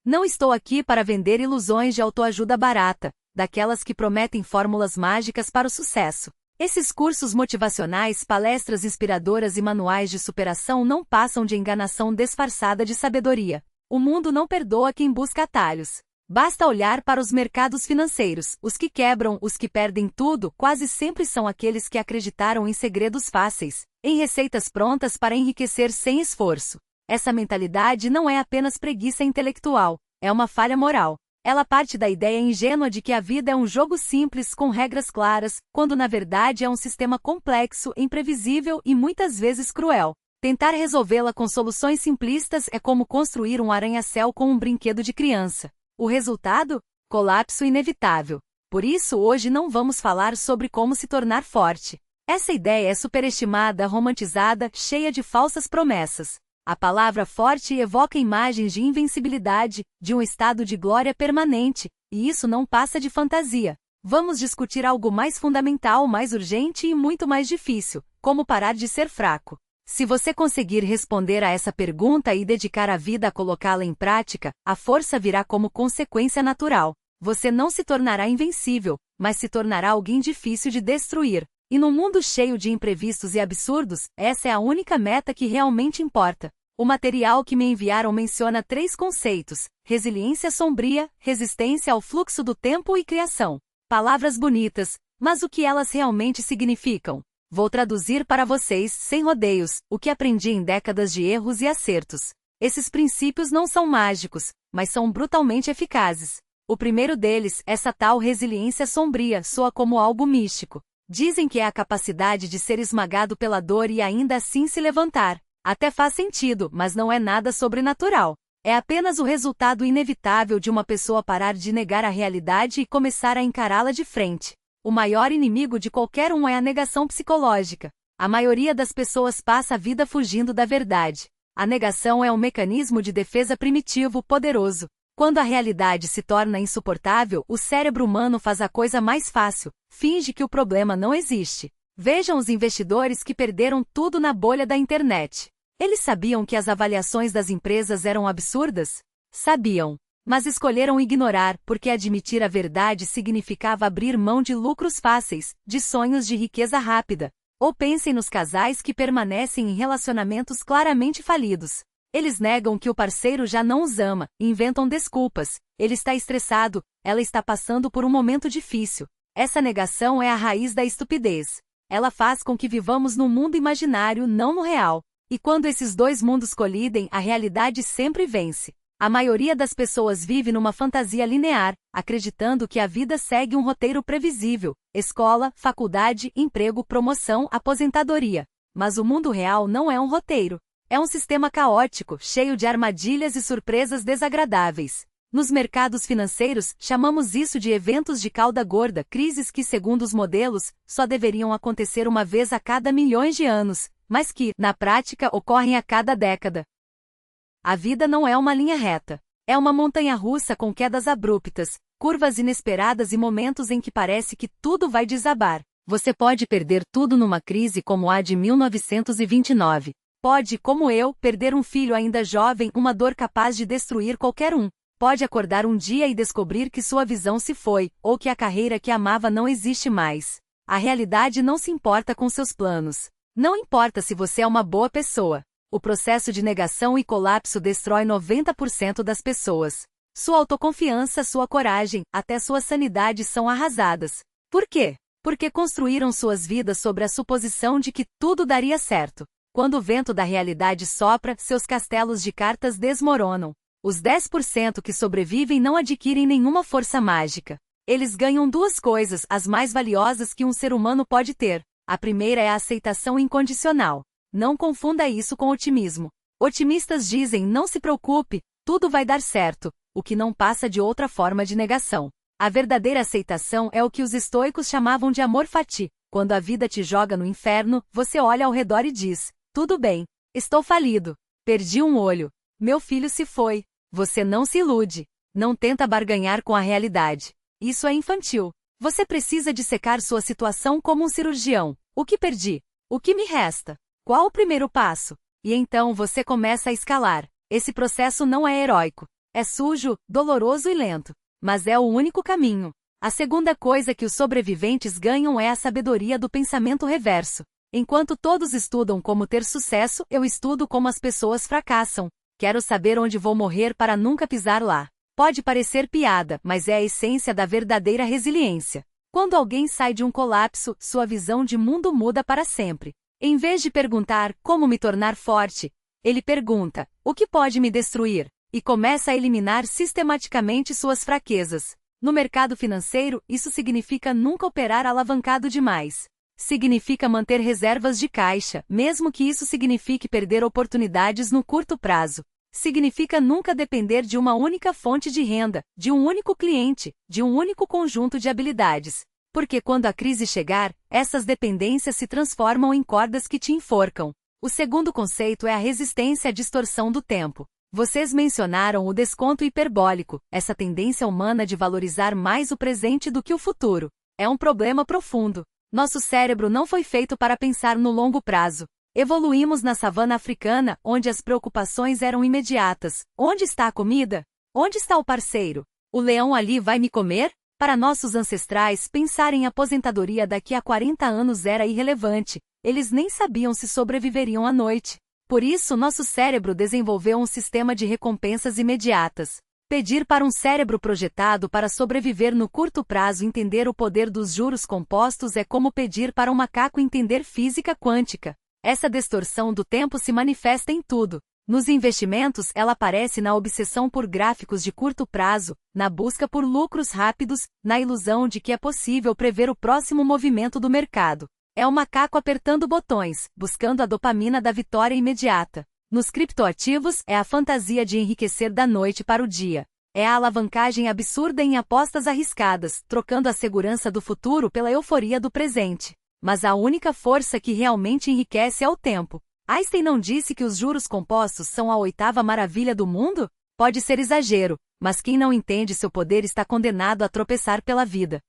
Não estou aqui para vender ilusões de autoajuda barata, daquelas que prometem fórmulas mágicas para o sucesso. Esses cursos motivacionais, palestras inspiradoras e manuais de superação não passam de enganação disfarçada de sabedoria. O mundo não perdoa quem busca atalhos. Basta olhar para os mercados financeiros. Os que quebram, os que perdem tudo, quase sempre são aqueles que acreditaram em segredos fáceis, em receitas prontas para enriquecer sem esforço. Essa mentalidade não é apenas preguiça intelectual, é uma falha moral. Ela parte da ideia ingênua de que a vida é um jogo simples com regras claras, quando na verdade é um sistema complexo, imprevisível e muitas vezes cruel. Tentar resolvê-la com soluções simplistas é como construir um arranha-céu com um brinquedo de criança. O resultado? Colapso inevitável. Por isso hoje não vamos falar sobre como se tornar forte. Essa ideia é superestimada, romantizada, cheia de falsas promessas. A palavra forte evoca imagens de invencibilidade, de um estado de glória permanente, e isso não passa de fantasia. Vamos discutir algo mais fundamental, mais urgente e muito mais difícil: como parar de ser fraco. Se você conseguir responder a essa pergunta e dedicar a vida a colocá-la em prática, a força virá como consequência natural. Você não se tornará invencível, mas se tornará alguém difícil de destruir. E num mundo cheio de imprevistos e absurdos, essa é a única meta que realmente importa. O material que me enviaram menciona 3 conceitos: resiliência sombria, resistência ao fluxo do tempo e criação. Palavras bonitas, mas o que elas realmente significam? Vou traduzir para vocês, sem rodeios, o que aprendi em décadas de erros e acertos. Esses princípios não são mágicos, mas são brutalmente eficazes. O primeiro deles, essa tal resiliência sombria, soa como algo místico. Dizem que é a capacidade de ser esmagado pela dor e ainda assim se levantar. Até faz sentido, mas não é nada sobrenatural. É apenas o resultado inevitável de uma pessoa parar de negar a realidade e começar a encará-la de frente. O maior inimigo de qualquer um é a negação psicológica. A maioria das pessoas passa a vida fugindo da verdade. A negação é um mecanismo de defesa primitivo, poderoso. Quando a realidade se torna insuportável, o cérebro humano faz a coisa mais fácil: finge que o problema não existe. Vejam os investidores que perderam tudo na bolha da internet. Eles sabiam que as avaliações das empresas eram absurdas? Sabiam. Mas escolheram ignorar, porque admitir a verdade significava abrir mão de lucros fáceis, de sonhos de riqueza rápida. Ou pensem nos casais que permanecem em relacionamentos claramente falidos. Eles negam que o parceiro já não os ama, inventam desculpas. Ele está estressado, ela está passando por um momento difícil. Essa negação é a raiz da estupidez. Ela faz com que vivamos num mundo imaginário, não no real. E quando esses dois mundos colidem, a realidade sempre vence. A maioria das pessoas vive numa fantasia linear, acreditando que a vida segue um roteiro previsível: escola, faculdade, emprego, promoção, aposentadoria. Mas o mundo real não é um roteiro. É um sistema caótico, cheio de armadilhas e surpresas desagradáveis. Nos mercados financeiros, chamamos isso de eventos de cauda gorda, crises que, segundo os modelos, só deveriam acontecer uma vez a cada milhões de anos, mas que, na prática, ocorrem a cada década. A vida não é uma linha reta. É uma montanha-russa com quedas abruptas, curvas inesperadas e momentos em que parece que tudo vai desabar. Você pode perder tudo numa crise como a de 1929. Pode, como eu, perder um filho ainda jovem, uma dor capaz de destruir qualquer um. Pode acordar um dia e descobrir que sua visão se foi, ou que a carreira que amava não existe mais. A realidade não se importa com seus planos. Não importa se você é uma boa pessoa. O processo de negação e colapso destrói 90% das pessoas. Sua autoconfiança, sua coragem, até sua sanidade são arrasadas. Por quê? Porque construíram suas vidas sobre a suposição de que tudo daria certo. Quando o vento da realidade sopra, seus castelos de cartas desmoronam. Os 10% que sobrevivem não adquirem nenhuma força mágica. Eles ganham 2 coisas, as mais valiosas que um ser humano pode ter. A primeira é a aceitação incondicional. Não confunda isso com otimismo. Otimistas dizem: não se preocupe, tudo vai dar certo, o que não passa de outra forma de negação. A verdadeira aceitação é o que os estoicos chamavam de amor fati. Quando a vida te joga no inferno, você olha ao redor e diz: tudo bem, estou falido, perdi um olho, meu filho se foi. Você não se ilude. Não tenta barganhar com a realidade. Isso é infantil. Você precisa dissecar sua situação como um cirurgião. O que perdi? O que me resta? Qual o primeiro passo? E então você começa a escalar. Esse processo não é heróico. É sujo, doloroso e lento. Mas é o único caminho. A segunda coisa que os sobreviventes ganham é a sabedoria do pensamento reverso. Enquanto todos estudam como ter sucesso, eu estudo como as pessoas fracassam. Quero saber onde vou morrer para nunca pisar lá. Pode parecer piada, mas é a essência da verdadeira resiliência. Quando alguém sai de um colapso, sua visão de mundo muda para sempre. Em vez de perguntar como me tornar forte, ele pergunta: o que pode me destruir? E começa a eliminar sistematicamente suas fraquezas. No mercado financeiro, isso significa nunca operar alavancado demais. Significa manter reservas de caixa, mesmo que isso signifique perder oportunidades no curto prazo. Significa nunca depender de uma única fonte de renda, de um único cliente, de um único conjunto de habilidades. Porque quando a crise chegar, essas dependências se transformam em cordas que te enforcam. O segundo conceito é a resistência à distorção do tempo. Vocês mencionaram o desconto hiperbólico, essa tendência humana de valorizar mais o presente do que o futuro. É um problema profundo. Nosso cérebro não foi feito para pensar no longo prazo. Evoluímos na savana africana, onde as preocupações eram imediatas. Onde está a comida? Onde está o parceiro? O leão ali vai me comer? Para nossos ancestrais, pensar em aposentadoria daqui a 40 anos era irrelevante. Eles nem sabiam se sobreviveriam à noite. Por isso, nosso cérebro desenvolveu um sistema de recompensas imediatas. Pedir para um cérebro projetado para sobreviver no curto prazo entender o poder dos juros compostos é como pedir para um macaco entender física quântica. Essa distorção do tempo se manifesta em tudo. Nos investimentos, ela aparece na obsessão por gráficos de curto prazo, na busca por lucros rápidos, na ilusão de que é possível prever o próximo movimento do mercado. É o macaco apertando botões, buscando a dopamina da vitória imediata. Nos criptoativos, é a fantasia de enriquecer da noite para o dia. É a alavancagem absurda em apostas arriscadas, trocando a segurança do futuro pela euforia do presente. Mas a única força que realmente enriquece é o tempo. Einstein não disse que os juros compostos são a 8ª maravilha do mundo? Pode ser exagero, mas quem não entende seu poder está condenado a tropeçar pela vida.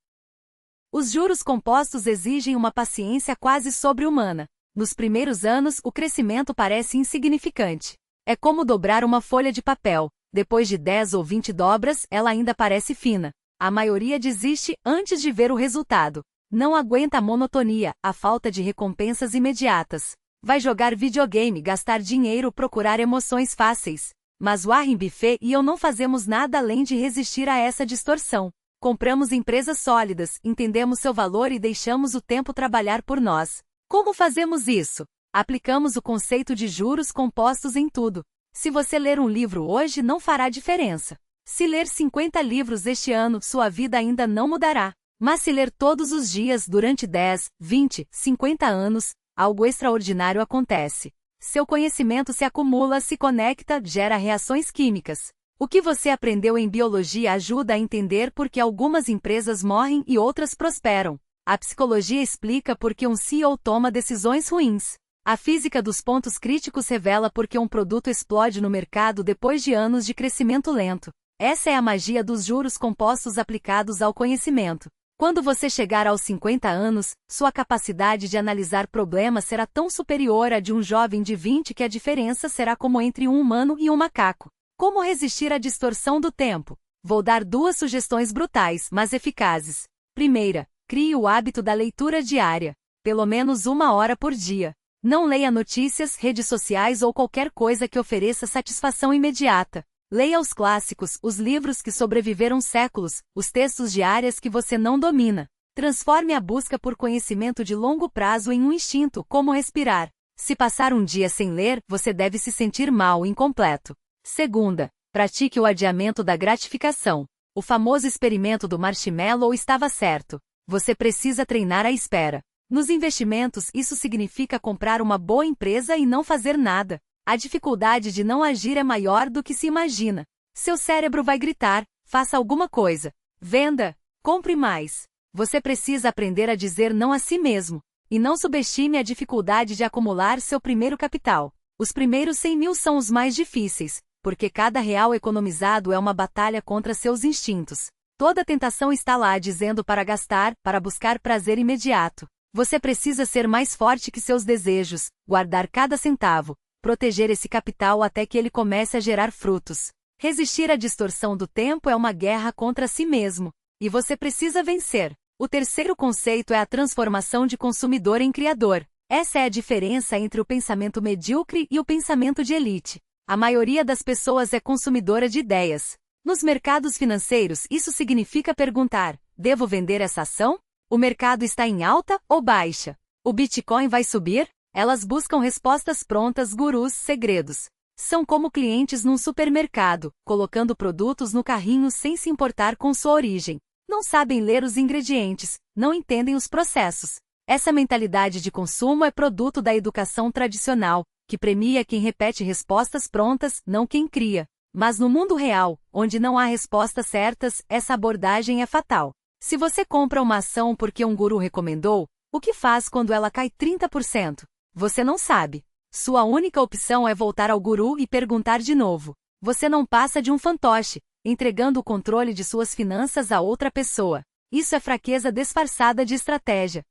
Os juros compostos exigem uma paciência quase sobre-humana. Nos primeiros anos, o crescimento parece insignificante. É como dobrar uma folha de papel. Depois de 10 ou 20 dobras, ela ainda parece fina. A maioria desiste antes de ver o resultado. Não aguenta a monotonia, a falta de recompensas imediatas. Vai jogar videogame, gastar dinheiro, procurar emoções fáceis. Mas Warren Buffett e eu não fazemos nada além de resistir a essa distorção. Compramos empresas sólidas, entendemos seu valor e deixamos o tempo trabalhar por nós. Como fazemos isso? Aplicamos o conceito de juros compostos em tudo. Se você ler um livro hoje, não fará diferença. Se ler 50 livros este ano, sua vida ainda não mudará. Mas se ler todos os dias durante 10, 20, 50 anos, algo extraordinário acontece. Seu conhecimento se acumula, se conecta, gera reações químicas. O que você aprendeu em biologia ajuda a entender por que algumas empresas morrem e outras prosperam. A psicologia explica por que um CEO toma decisões ruins. A física dos pontos críticos revela por que um produto explode no mercado depois de anos de crescimento lento. Essa é a magia dos juros compostos aplicados ao conhecimento. Quando você chegar aos 50 anos, sua capacidade de analisar problemas será tão superior à de um jovem de 20 que a diferença será como entre um humano e um macaco. Como resistir à distorção do tempo? Vou dar 2 sugestões brutais, mas eficazes. Primeira, crie o hábito da leitura diária. Pelo menos 1 hora por dia. Não leia notícias, redes sociais ou qualquer coisa que ofereça satisfação imediata. Leia os clássicos, os livros que sobreviveram séculos, os textos de áreas que você não domina. Transforme a busca por conhecimento de longo prazo em um instinto, como respirar. Se passar um dia sem ler, você deve se sentir mal, incompleto. Segunda, pratique o adiamento da gratificação. O famoso experimento do marshmallow estava certo. Você precisa treinar a espera. Nos investimentos, isso significa comprar uma boa empresa e não fazer nada. A dificuldade de não agir é maior do que se imagina. Seu cérebro vai gritar: faça alguma coisa. Venda. Compre mais. Você precisa aprender a dizer não a si mesmo. E não subestime a dificuldade de acumular seu primeiro capital. Os primeiros 100 mil são os mais difíceis, porque cada real economizado é uma batalha contra seus instintos. Toda tentação está lá dizendo para gastar, para buscar prazer imediato. Você precisa ser mais forte que seus desejos, guardar cada centavo, proteger esse capital até que ele comece a gerar frutos. Resistir à distorção do tempo é uma guerra contra si mesmo, e você precisa vencer. O terceiro conceito é a transformação de consumidor em criador. Essa é a diferença entre o pensamento medíocre e o pensamento de elite. A maioria das pessoas é consumidora de ideias. Nos mercados financeiros, isso significa perguntar: devo vender essa ação? O mercado está em alta ou baixa? O Bitcoin vai subir? Elas buscam respostas prontas, gurus, segredos. São como clientes num supermercado, colocando produtos no carrinho sem se importar com sua origem. Não sabem ler os ingredientes, não entendem os processos. Essa mentalidade de consumo é produto da educação tradicional, que premia quem repete respostas prontas, não quem cria. Mas no mundo real, onde não há respostas certas, essa abordagem é fatal. Se você compra uma ação porque um guru recomendou, o que faz quando ela cai 30%? Você não sabe. Sua única opção é voltar ao guru e perguntar de novo. Você não passa de um fantoche, entregando o controle de suas finanças a outra pessoa. Isso é fraqueza disfarçada de estratégia.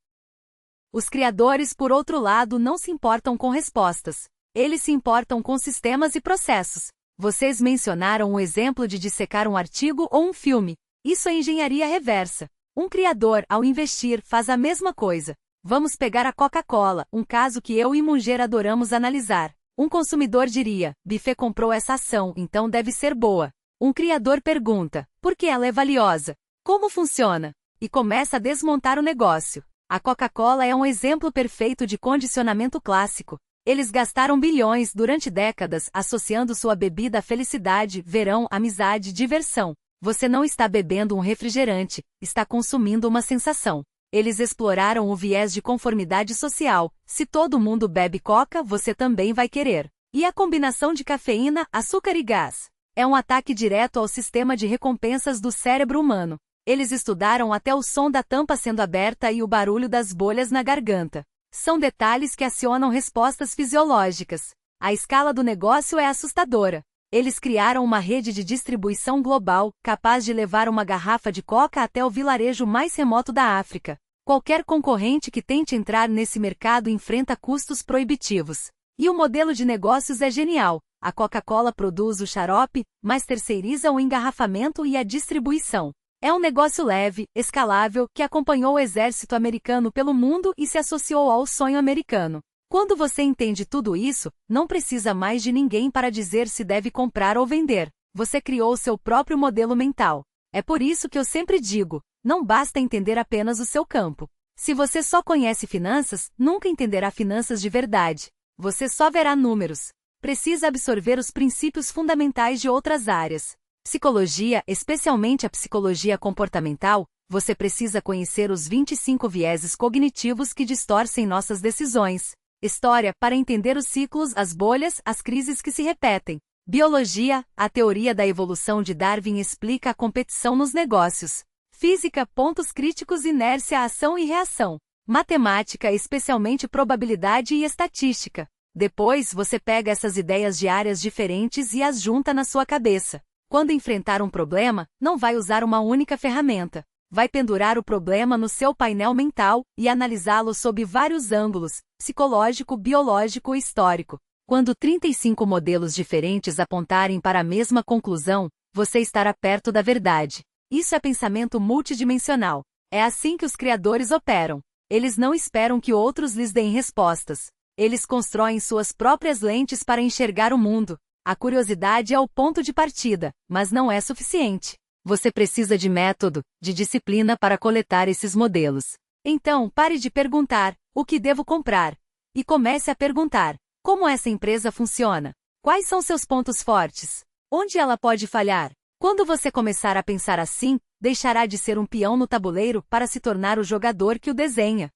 Os criadores, por outro lado, não se importam com respostas. Eles se importam com sistemas e processos. Vocês mencionaram um exemplo de dissecar um artigo ou um filme. Isso é engenharia reversa. Um criador, ao investir, faz a mesma coisa. Vamos pegar a Coca-Cola, um caso que eu e Munger adoramos analisar. Um consumidor diria: Buffett comprou essa ação, então deve ser boa. Um criador pergunta: por que ela é valiosa? Como funciona? E começa a desmontar o negócio. A Coca-Cola é um exemplo perfeito de condicionamento clássico. Eles gastaram bilhões durante décadas associando sua bebida à felicidade, verão, amizade, diversão. Você não está bebendo um refrigerante, está consumindo uma sensação. Eles exploraram o viés de conformidade social. Se todo mundo bebe Coca, você também vai querer. E a combinação de cafeína, açúcar e gás? É um ataque direto ao sistema de recompensas do cérebro humano. Eles estudaram até o som da tampa sendo aberta e o barulho das bolhas na garganta. São detalhes que acionam respostas fisiológicas. A escala do negócio é assustadora. Eles criaram uma rede de distribuição global, capaz de levar uma garrafa de Coca até o vilarejo mais remoto da África. Qualquer concorrente que tente entrar nesse mercado enfrenta custos proibitivos. E o modelo de negócios é genial. A Coca-Cola produz o xarope, mas terceiriza o engarrafamento e a distribuição. É um negócio leve, escalável, que acompanhou o exército americano pelo mundo e se associou ao sonho americano. Quando você entende tudo isso, não precisa mais de ninguém para dizer se deve comprar ou vender. Você criou seu próprio modelo mental. É por isso que eu sempre digo: não basta entender apenas o seu campo. Se você só conhece finanças, nunca entenderá finanças de verdade. Você só verá números. Precisa absorver os princípios fundamentais de outras áreas. Psicologia, especialmente a psicologia comportamental, você precisa conhecer os 25 vieses cognitivos que distorcem nossas decisões. História, para entender os ciclos, as bolhas, as crises que se repetem. Biologia, a teoria da evolução de Darwin explica a competição nos negócios. Física, pontos críticos, inércia, ação e reação. Matemática, especialmente probabilidade e estatística. Depois, você pega essas ideias de áreas diferentes e as junta na sua cabeça. Quando enfrentar um problema, não vai usar uma única ferramenta. Vai pendurar o problema no seu painel mental e analisá-lo sob vários ângulos: psicológico, biológico e histórico. Quando 35 modelos diferentes apontarem para a mesma conclusão, você estará perto da verdade. Isso é pensamento multidimensional. É assim que os criadores operam. Eles não esperam que outros lhes deem respostas. Eles constroem suas próprias lentes para enxergar o mundo. A curiosidade é o ponto de partida, mas não é suficiente. Você precisa de método, de disciplina para coletar esses modelos. Então, pare de perguntar: o que devo comprar? E comece a perguntar: como essa empresa funciona? Quais são seus pontos fortes? Onde ela pode falhar? Quando você começar a pensar assim, deixará de ser um peão no tabuleiro para se tornar o jogador que o desenha.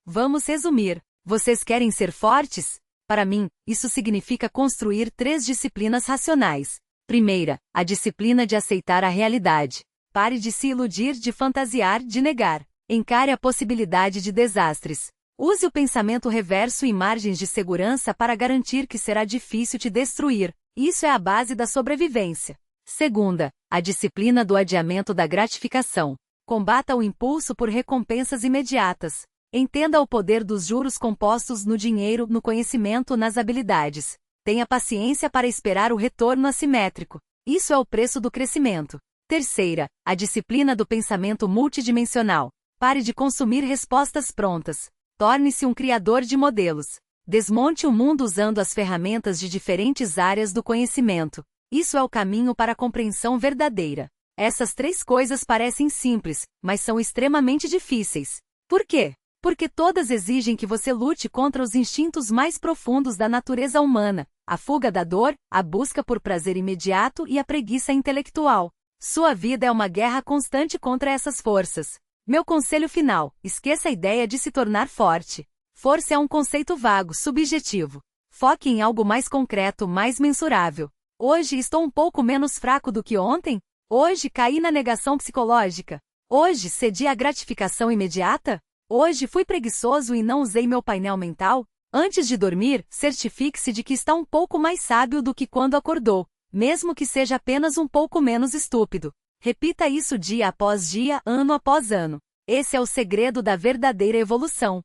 Vamos resumir. Vocês querem ser fortes? Para mim, isso significa construir 3 disciplinas racionais. Primeira, a disciplina de aceitar a realidade. Pare de se iludir, de fantasiar, de negar. Encare a possibilidade de desastres. Use o pensamento reverso e margens de segurança para garantir que será difícil te destruir. Isso é a base da sobrevivência. Segunda, a disciplina do adiamento da gratificação. Combata o impulso por recompensas imediatas. Entenda o poder dos juros compostos no dinheiro, no conhecimento, nas habilidades. Tenha paciência para esperar o retorno assimétrico. Isso é o preço do crescimento. Terceira, a disciplina do pensamento multidimensional. Pare de consumir respostas prontas. Torne-se um criador de modelos. Desmonte o mundo usando as ferramentas de diferentes áreas do conhecimento. Isso é o caminho para a compreensão verdadeira. Essas 3 coisas parecem simples, mas são extremamente difíceis. Por quê? Porque todas exigem que você lute contra os instintos mais profundos da natureza humana, a fuga da dor, a busca por prazer imediato e a preguiça intelectual. Sua vida é uma guerra constante contra essas forças. Meu conselho final: esqueça a ideia de se tornar forte. Força é um conceito vago, subjetivo. Foque em algo mais concreto, mais mensurável. Hoje estou um pouco menos fraco do que ontem? Hoje caí na negação psicológica? Hoje cedi à gratificação imediata? Hoje fui preguiçoso e não usei meu painel mental? Antes de dormir, certifique-se de que está um pouco mais sábio do que quando acordou, mesmo que seja apenas um pouco menos estúpido. Repita isso dia após dia, ano após ano. Esse é o segredo da verdadeira evolução.